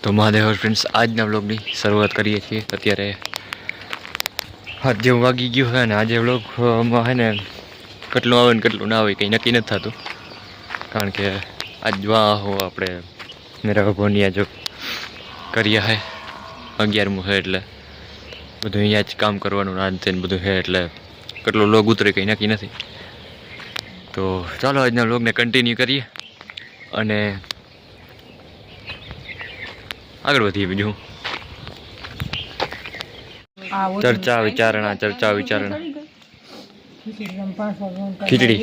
તો મહાદેવ ફ્રેન્ડ્સ આજના વ્લોગની શરૂઆત કરીએ છીએ। અત્યારે હાથ જેવું વાગી ગયું હોય ને આજે વ્લોગમાં છે ને કેટલું આવે ને કેટલું ના આવે કંઈ નક્કી નથી થતું, કારણ કે આજ જોવા હો આપણે મેરા ભોનિયા જો કર્યા હે 11મું છે એટલે બધું અહીંયા જ કામ કરવાનું આજ તેને બધું છે એટલે કેટલો વ્લોગ ઉતરે કંઈ નક્કી નથી। તો ચાલો આજના વ્લોગને કન્ટિન્યુ કરીએ અને આગળ વધીએ। બીજું ચર્ચા વિચારણા ખીચડી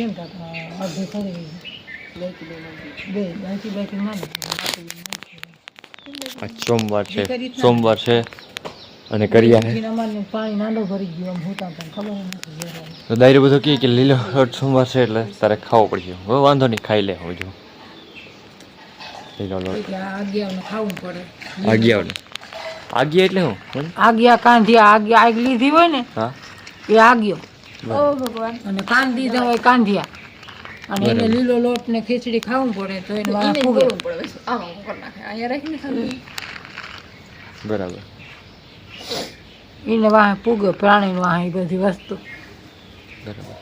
આજ સોમવાર છે અને કર્યા છે તો દાયરો બધો કહે કે લીલો સોમવાર છે એટલે તારે ખાવો પડશે। હવે વાંધો નહીં, ખાઈ લે હું જો આગિયા એટલે હું આગિયા કાંધિયા આગિયા આગ લીધી હોય ને હા એ આગિયો અને કાન દીધા હોય કાંધિયા અને એને લીલો લોટ ને ખીચડી ખાવું પડે તો એને વાહ ફૂગે બરાબર એને વાહ ફૂગે પ્રાણી વાહ એ બધી વસ્તુ બરાબર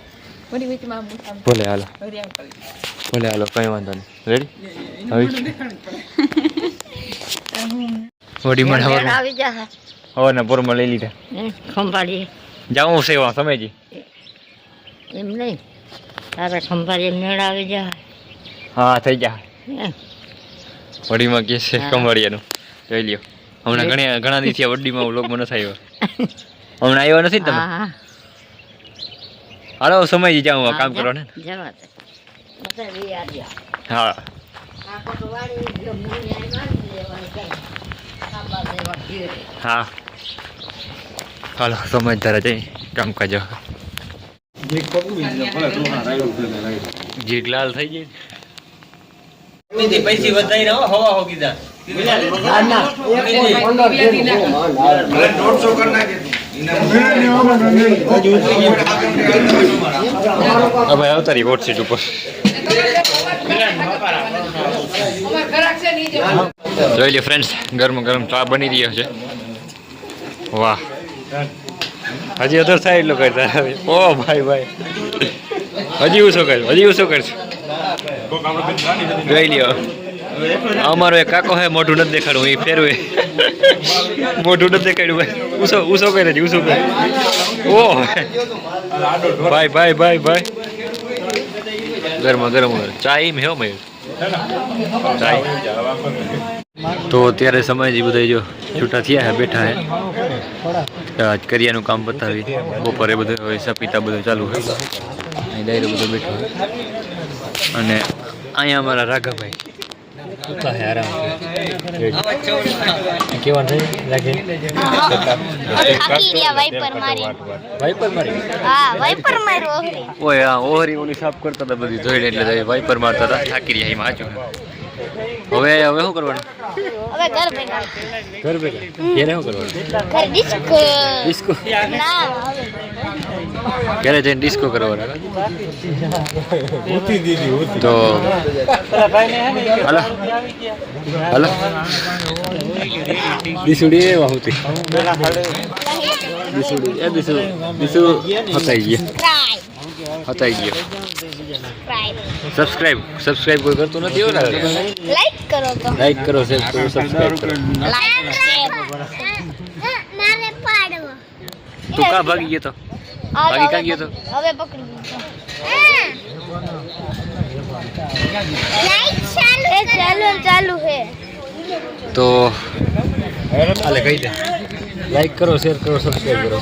ભલે હાલો કઈ વાંધો નહીં રેડી હવે વડી મને હવે ને પોરમાં લઈ લીધા ખંભાળી જાઉં સેવા સમયજી એમ નહીં તારા ખંભાળી મેળ આવી જાય હા થઈ જાય વડીમાં કે છે કમળિયાનું જોઈ લ્યો હમણાં ઘણા દિવસથી વડીમાં વ્લોગ મને થયો હમણાં આવ્યો નથી ને તમે હાલો સમયજી જાઉં કામ કરો ને હા હા હાલો સમજ તારા જઈ કામ કાજો જીગ લાલ થઈ જાય પૈસી વધારી હવા હો કીધા હવે આવતારી વોટ સીટ ઉપર જોઈ લે ફ્રેન્ડ્સ, ગરમ ગરમ ચા બની રહ્યો છે। વાહ હજી અધર થાય એટલું કરતા ઓ ભાઈ હજી હું શું કરશું જોઈ લ્યો અમારો એક કાકો હે મોઢું નથી દેખાડવું એ ફેરવે મોઢું નથી દેખાડ્યું ભાઈ ઉસો કરે છે ઉસો કરે ઓ ભાઈ ગરમ ચાય મેં હો મેં તો અત્યારે સમયજી બધા જો છૂટા થયા હે બેઠા હે આજ કરિયાનું કામ બતાવી બપોરે બધું સપીતા બધું ચાલુ હોય અહીં ડાયરો બધો બેઠો અને અહીંયા અમારા રાઘાભાઈ આરામ કેવા થઈ રાખે ઓય હા ઓહરી ઓલી સાફ કરતા હતા બધી જોઈને એટલે વાઇપર મારતા હતા થાકી રહ્યા એમાં આચું હવે શું કરવાનું ઘર ભેગા ક્યારે શું કરવાનું ડિસ્કો ક્યારે જઈને ડિસ્કો કરવાનો તો હાલો દીસુડી એવા હોતી દીસુ હતાઈ ગયો સબસ્ક્રાઇબ કોઈ કરતું નથી એવું લાગે લાઈક કરો શેર કરો સબસ્ક્રાઇબ કરો તું કા ભાગી ગયો તો હવે પકડી ચાલુ હે તો હાલે કહી દે લાઈક કરો શેર કરો સબસ્ક્રાઇબ કરો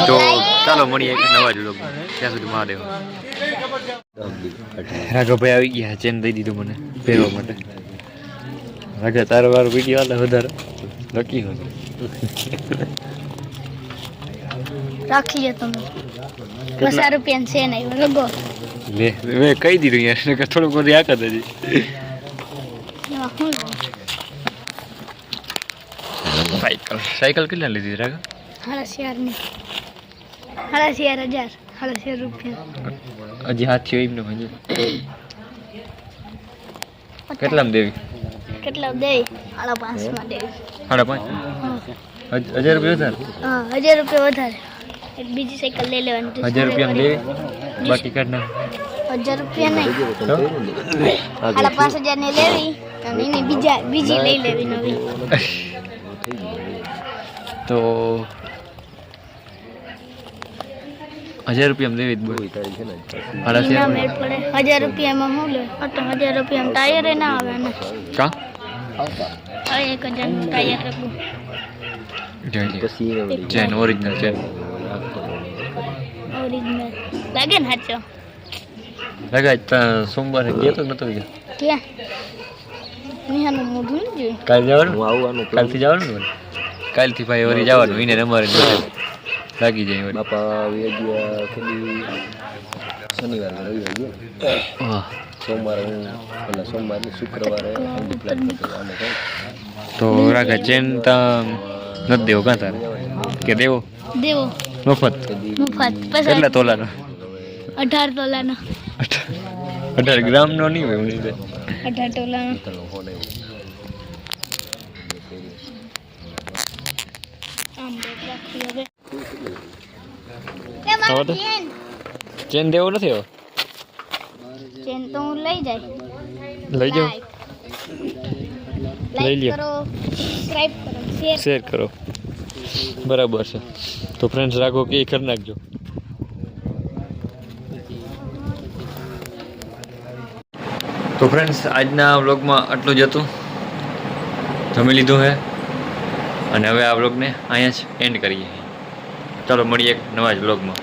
તો ચાલો મળીએ એક નવા જ વ્લોગ, ત્યાં સુધી મહાદેવ। રાઘવભાઈ આવી ગયા, ચેન દઈ દીધું મને પહેરવા માટે। રાઘવ તારો વારો વિડીયો આલે વધારે લકી હોય રાખી લે તમે 50 રૂપિયા છે નહીં લગો લે મેં કહી દીધું યાર થોડુંક બધું આકત હજી સાયકલ કેટલા લીધી રાઘવ? 4,500 ની 4,500 13 રૂપિયા હજી હાથ થયો એમને હજી કેટલામાં દેવી કેટલા દે 5.5 માં દે 5.5 1000 રૂપિયા વધારે હા 1000 રૂપિયા વધારે એક બીજી સાયકલ લઈ લેવાની 1000 રૂપિયામાં દેવી બાકી કાઢ નાખ 1000 રૂપિયા નહીં 5.5 ની લેવી અને એને બીજી લઈ લેવી નવી તો 1000 રૂપિયામાં દેવી જ બોલ ના મેળ પડે 1000 રૂપિયામાં શું લે તો 1000 રૂપિયામાં ટાયર ના આવે ને કા હવે 1000 નું ટાયર રાખું ચેન ઓરિજિનલ ચેન ઓરિજિનલ લાગે ને હાચો લગાય સોમવારે ગયો તો નતો ગયો ક્યાં નિહાનું મોઢું ન જોયું કાલ જવાનું કાલથી જવાનું ને કાલથી ભાઈ વળી જવાનું એને અમારે લાગી જાય વળી. બાપા આવી ગયા ખાલી શનિવાર રવિવાર ગયા હા સોમવારે હું પેલા સોમવારે શુક્રવારે પ્લાન કરતો આને કઈ તો રાગા ચેન તા નથી દેવો કાં તારે કે દેવો દેવો મફત મફત પછી કેટલા તોલાનો 18 તોલાનો 18 ગ્રામનો નહીં હોય મને 18 તોલાનો ફોન આમ બેગ રાખી હવે હવે તો ચેન દેવો નથી હવે ચેન તો હું લઈ જાય લઈ જાઓ લઈ લ્યો કરો સબસ્ક્રાઇબ કરો શેર શેર કરો બરાબર છે તો ફ્રેન્ડ્સ રાખો કે એ કરી નાખજો તો ફ્રેન્ડ્સ આજના વ્લોગમાં આટલું જ હતું જમી લીધું છે અને હવે આ વ્લોગને અહીંયા જ એન્ડ કરીએ ચાલો મળીએ એક નવા જ વ્લોગમાં